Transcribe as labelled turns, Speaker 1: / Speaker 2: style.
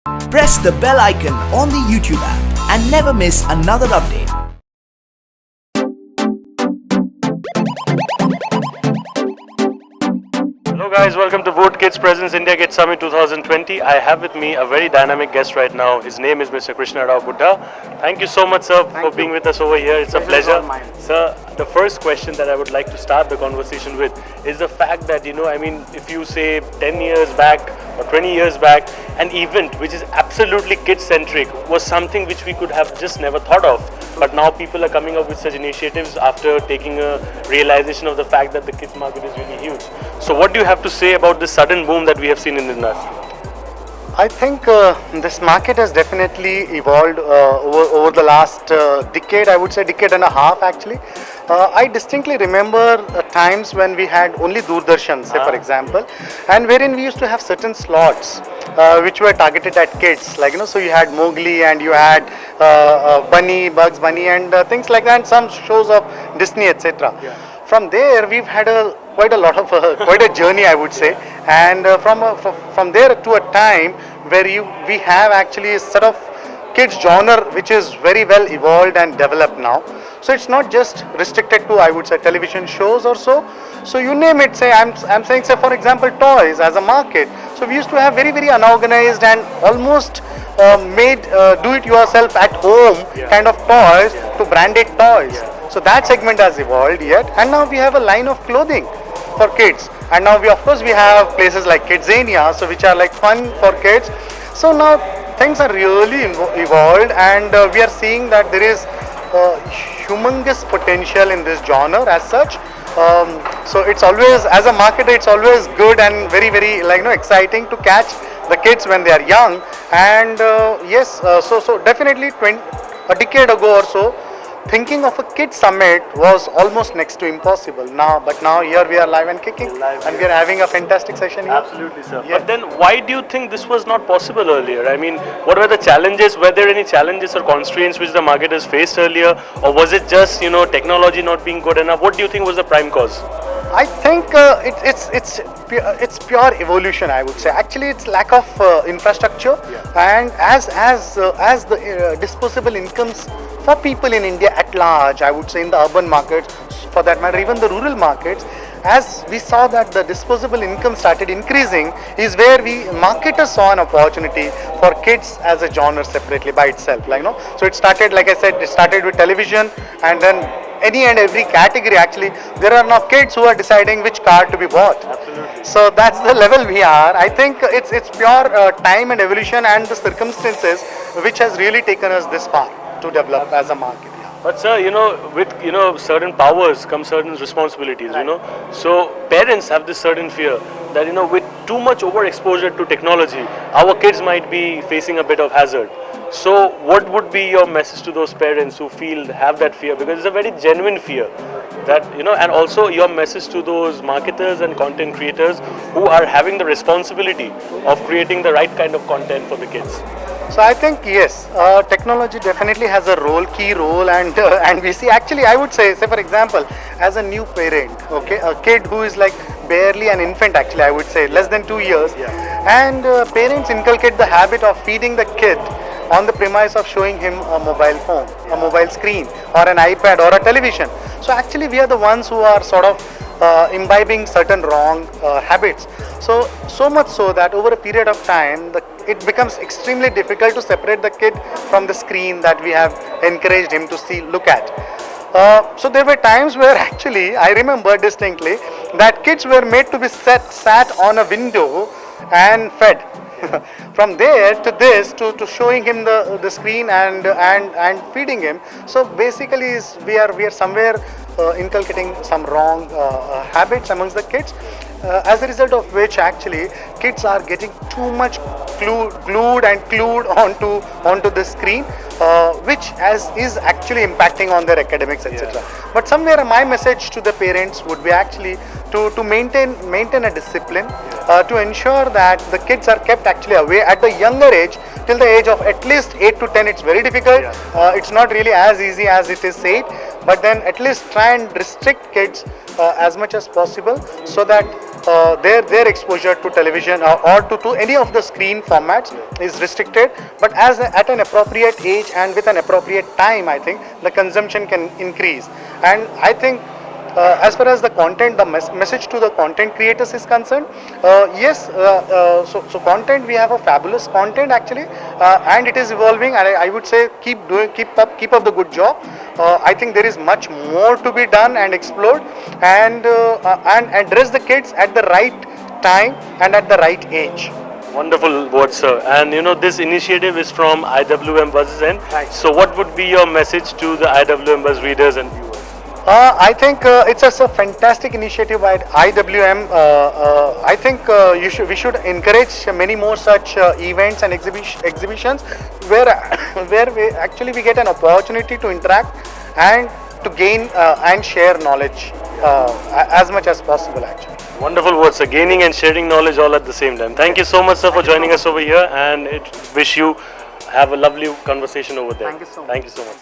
Speaker 1: Press the bell icon on the YouTube app and never miss another update.
Speaker 2: Hello guys, welcome to Vote Kids Presents India Kids Summit 2020. I have with me a very dynamic guest right now. His name is Mr. Krishnarao. Thank you so much, sir, for being with us over here. It's a pleasure. Sir, the first question that I would like to start the conversation with is the fact that, if you say 10 years back or 20 years back, an event which is absolutely kid-centric was something which we could have just never thought of. But now people are coming up with such initiatives after taking a realization of the fact that the kids market is really huge. So what do you have to say about this sudden boom that we have seen in the industry?
Speaker 3: I think this market has definitely evolved over the last decade, I would say decade and a half actually. I distinctly remember times when we had only Doordarshan, say for example, and wherein we used to have certain slots which were targeted at kids, like so you had Mowgli and you had Bugs Bunny and things like that, and some shows of Disney, etc.
Speaker 2: Yeah.
Speaker 3: From there we've had quite a journey, I would say, and from there to a time where we have actually a set of kids genre which is very well evolved and developed now. So it's not just restricted to, I would say, television shows or so. So you name it, say I'm saying, say for example, toys as a market. So we used to have very unorganized and almost made do-it-yourself at home kind of toys to branded toys. So that segment has evolved yet, and now we have a line of clothing for kids, and now we have places like Kidzania, so which are like fun for kids. So now things are really evolved, and we are seeing that there is humongous potential in this genre as such. So it's always, as a marketer, it's always good and very exciting to catch the kids when they are young. And so definitely a decade ago or so, thinking of a kids summit was almost next to impossible. But now here we are live and kicking, and we are having a fantastic session here.
Speaker 2: Absolutely, sir. Yeah. But then why do you think this was not possible earlier? I mean, what were the challenges? Were there any challenges or constraints which the marketers faced earlier, or was it just technology not being good enough? What do you think was the prime cause?
Speaker 3: I think it's pure evolution, I would say. Actually, it's lack of infrastructure, and as the disposable incomes for people in India at large, I would say in the urban markets, for that matter, even the rural markets, as we saw that the disposable income started increasing, is where marketers saw an opportunity for kids as a genre separately by itself. So it started, like I said, it started with television, and then any and every category. Actually, there are now kids who are deciding which car to be bought.
Speaker 2: Absolutely.
Speaker 3: So that's the level we are. I think it's pure time and evolution and the circumstances which has really taken us this far to develop as a market.
Speaker 2: But sir, with certain powers come certain responsibilities. So parents have this certain fear that with too much overexposure to technology, our kids might be facing a bit of hazard. So what would be your message to those parents who have that fear? Because it's a very genuine fear that, and also your message to those marketers and content creators who are having the responsibility of creating the right kind of content for the kids.
Speaker 3: So I think yes, technology definitely has a key role, and we see, actually I would say for example, as a new parent, okay, a kid who is like barely an infant, actually I would say less than 2 years, and parents inculcate the habit of feeding the kid on the premise of showing him a mobile phone, a mobile screen, or an iPad or a television. So actually we are the ones who are sort of imbibing certain wrong habits. So much so that over a period of time, it becomes extremely difficult to separate the kid from the screen that we have encouraged him to look at. So there were times where actually, I remember distinctly, that kids were made to be sat on a window and fed. From there to this, to showing him the screen and feeding him. So basically, we are somewhere inculcating some wrong habits amongst the kids. As a result of which, actually, kids are getting too much glued onto the screen, which is actually impacting on their academics, etc. But somewhere my message to the parents would be actually to maintain a discipline, to ensure that the kids are kept actually away at the younger age, till the age of at least 8 to 10. It's very difficult. It's not really as easy as it is said, but then at least try and restrict kids as much as possible, so that their exposure to television or to any of the screen formats is restricted. But at an appropriate age and with an appropriate time, I think the consumption can increase. And I think as far as the content, the message to the content creators is concerned, yes, so content, we have a fabulous content actually, and it is evolving, and I would say keep up the good job. I think there is much more to be done and explored, and address the kids at the right time and at the right age.
Speaker 2: Wonderful words, sir. And you know, this initiative is from IWMBuzz's end.
Speaker 3: Right.
Speaker 2: So what would be your message to the IWMBuzz readers and viewers?
Speaker 3: I think it's a fantastic initiative by IWM. I think we should encourage many more such events and exhibitions where we get an opportunity to interact and to gain and share knowledge as much as possible actually.
Speaker 2: Wonderful words, sir. Gaining and sharing knowledge all at the same time. Thank you so much, sir, for joining us over here, and wish you have a lovely conversation over there.
Speaker 3: Thank you so much.
Speaker 2: Thank you so much.